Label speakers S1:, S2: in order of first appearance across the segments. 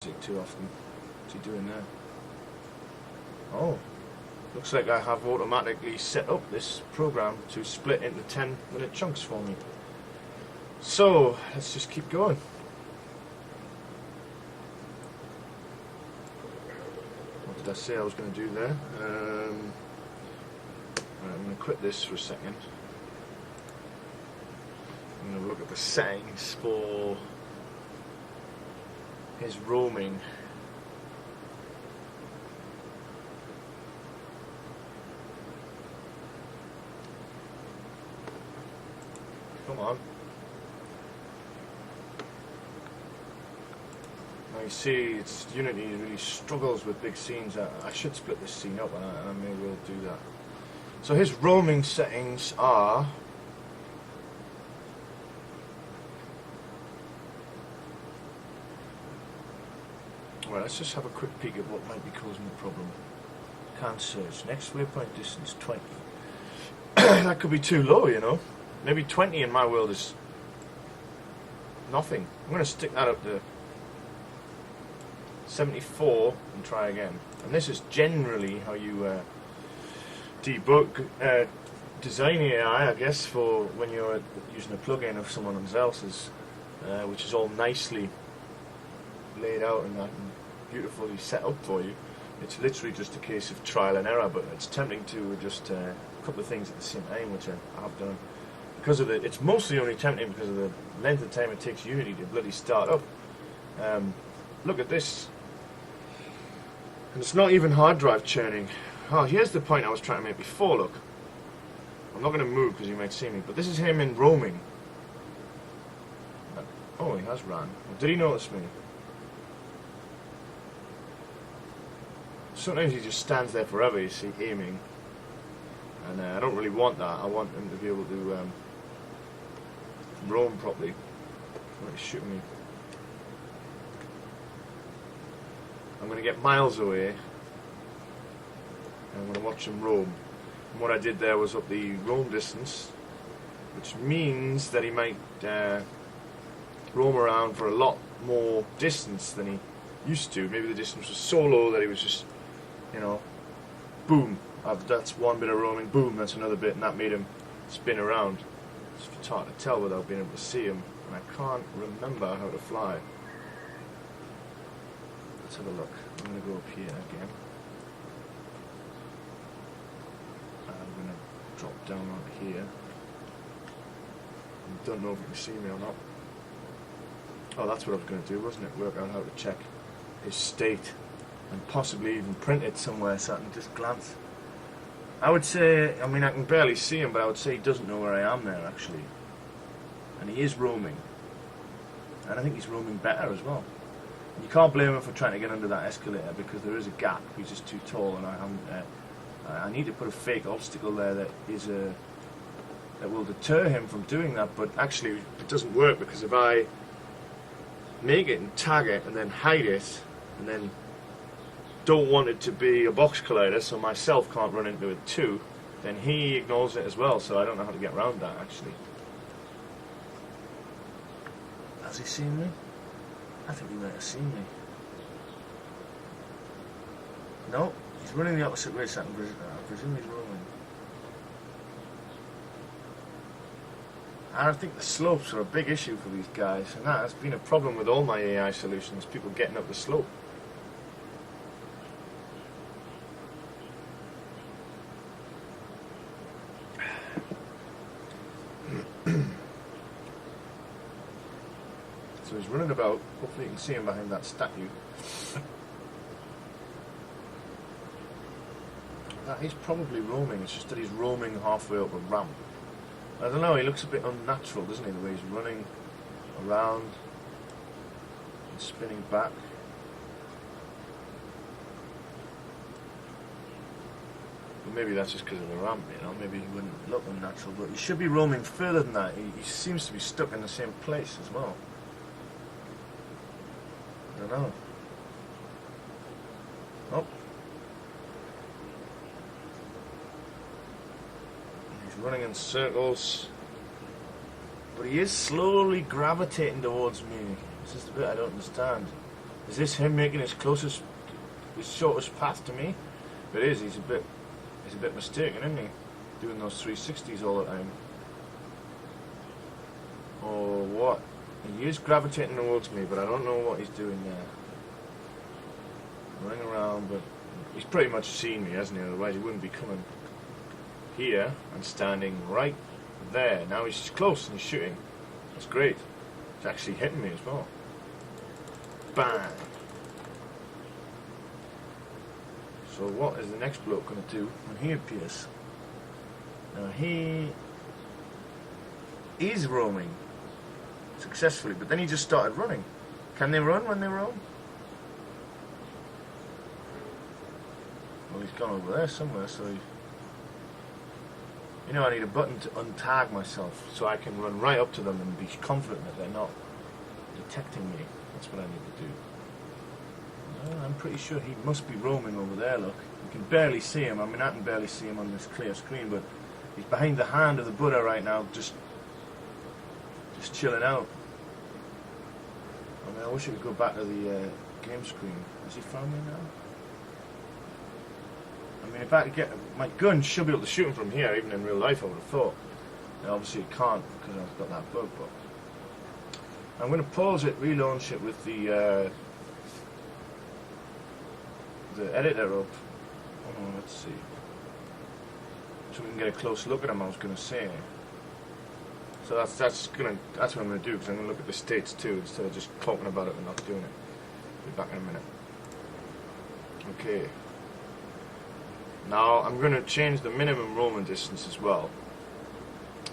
S1: too often. What's he doing there? Oh, looks like I have automatically set up this program to split into 10-minute chunks for me. So let's just keep going. What did I say I was going to do there? I'm going to quit this for a second. I'm going to look at the settings for his roaming. Come on. Now you see, it's Unity really struggles with big scenes. I should split this scene up, and I may well do that. So his roaming settings are well, let's just have a quick peek at what might be causing the problem. Can't search. Next waypoint distance 20. That could be too low, you know. Maybe 20 in my world is nothing. I'm going to stick that up to 74 and try again. And this is generally how you debug design AI, I guess, for when you're using a plugin of someone else's, which is all nicely laid out and beautifully set up for you. It's literally just a case of trial and error, but it's tempting to adjust a couple of things at the same time, which I have done. Because of it's mostly only tempting because of the length of time it takes Unity to bloody start up. Look at this. And it's not even hard drive churning. Oh, here's the point I was trying to make before, look. I'm not going to move because you might see me, but this is him in roaming. Oh, he has ran. Did he notice me? Sometimes he just stands there forever, you see, aiming. And I don't really want that. I want him to be able to roam properly. Oh, he's shooting me. I'm going to get miles away. And I'm going to watch him roam. And what I did there was up the roam distance, which means that he might roam around for a lot more distance than he used to. Maybe the distance was so low that he was just, you know, boom. That's one bit of roaming, boom, that's another bit, and that made him spin around. It's hard to tell without being able to see him, and I can't remember how to fly. Let's have a look. I'm going to go up here again. I'm going to drop down onto here. I don't know if you can see me or not. Oh, that's what I was going to do, wasn't it? Work out how to check his state and possibly even print it somewhere so I can just glance. I would say, I mean, I can barely see him, but I would say he doesn't know where I am there, actually. And he is roaming. And I think he's roaming better as well. You can't blame him for trying to get under that escalator because there is a gap. He's just too tall, and I need to put a fake obstacle there that will deter him from doing that. But actually, it doesn't work because if I make it and tag it and then hide it and then don't want it to be a box collider so myself can't run into it too, then he ignores it as well, so I don't know how to get around that actually. Has he seen me? I think he might have seen me. No, he's running the opposite way, so I presume he's roaming. I think the slopes are a big issue for these guys, and that has been a problem with all my AI solutions, people getting up the slope. So he's running about. Hopefully you can see him behind that statue. He's probably roaming, it's just that he's roaming halfway up a ramp. I don't know, he looks a bit unnatural, doesn't he, the way he's running around and spinning back. But maybe that's just because of the ramp, you know, maybe he wouldn't look unnatural, but he should be roaming further than that. He seems to be stuck in the same place as well. I don't know. Oh. He's running in circles. But he is slowly gravitating towards me. It's just a bit I don't understand. Is this him making his shortest path to me? If it is, he's a bit mistaken, isn't he? Doing those 360s all the time. Or what? He is gravitating towards me, but I don't know what he's doing there. Running around, but he's pretty much seen me, hasn't he? Otherwise he wouldn't be coming here and standing right there. Now he's close and he's shooting. That's great. He's actually hitting me as well. Bang! So what is the next bloke going to do when he appears? Now he is roaming successfully, but then he just started running. Can they run when they roam? Well, he's gone over there somewhere, so he... You know, I need a button to untag myself so I can run right up to them and be confident that they're not detecting me. That's what I need to do. Well, I'm pretty sure he must be roaming over there, look. You can barely see him. I mean, I can barely see him on this clear screen, but he's behind the hand of the Buddha right now, just chilling out. I mean, I wish I could go back to the game screen. Has he found me now? I mean, if I could get... My gun should be able to shoot him from here, even in real life, I would have thought. And obviously it can't, because I've got that bug, but... I'm going to pause it, relaunch it with the editor up. Oh, let's see. So we can get a close look at him, I was going to say. So that's what I'm going to do, because I'm going to look at the states too, instead of just talking about it and not doing it. Be back in a minute. Okay. Now I'm going to change the minimum roaming distance as well,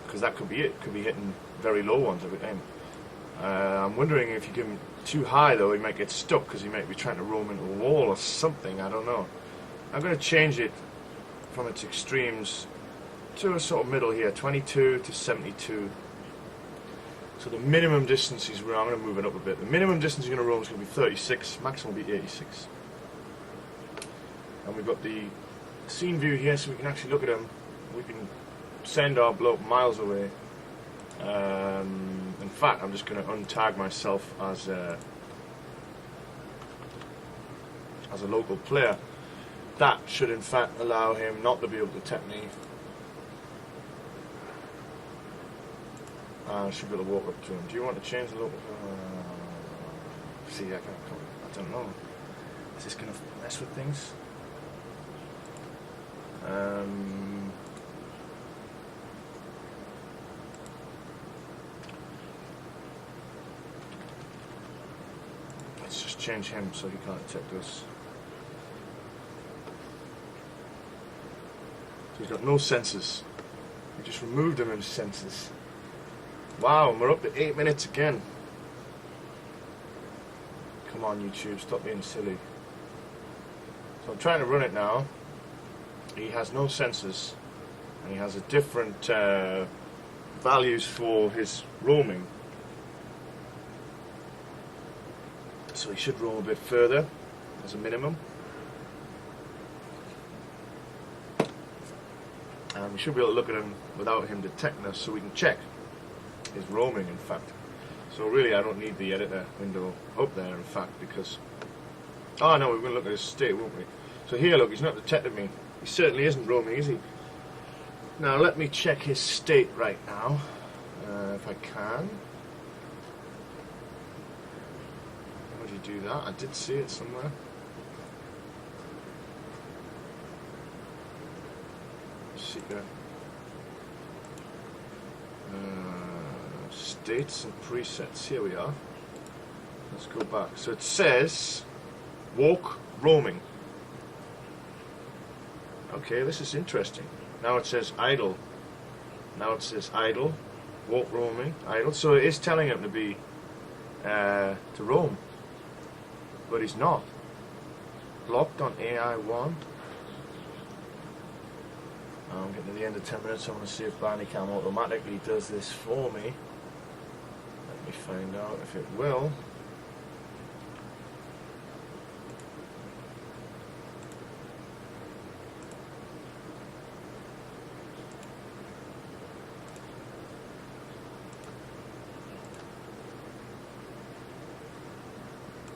S1: because that could be it. Could be hitting very low ones every time. I'm wondering if you give him too high though, he might get stuck because he might be trying to roam into a wall or something. I don't know. I'm going to change it from its extremes to a sort of middle here, 22 to 72. So the minimum distance I'm going to move it up a bit. The minimum distance you're going to roam is going to be 36, maximum will be 86. And we've got the scene view here, so we can actually look at him. We can send our bloke miles away. In fact, I'm just going to untag myself as a local player. That should in fact allow him not to be able to detect me. I should be able to walk up to him. Do you want to change the local? See, I don't know. Is this going to mess with things? Let's just change him so he can't detect us. So he's got no sensors. We just removed him in sensors. Wow, and we're up to 8 minutes again. Come on, YouTube, stop being silly. So I'm trying to run it now. He has no sensors, and he has a different values for his roaming. So he should roam a bit further as a minimum. And we should be able to look at him without him detecting us, so we can check his roaming, in fact. So really I don't need the editor window up there, in fact, because... Oh no, we're going to look at his state, won't we? So here, look, he's not detected me. He certainly isn't roaming, is he? Now let me check his state right now, if I can. How would you do that? I did see it somewhere. Secret. States and presets. Here we are. Let's go back. So it says walk roaming. Okay, this is interesting. Now it says idle. Now it says idle, walk roaming, idle. So it is telling him to be to roam, but he's not. Blocked on AI1. I'm getting to the end of 10 minutes. I want to see if Bandicam automatically does this for me. Let me find out if it will.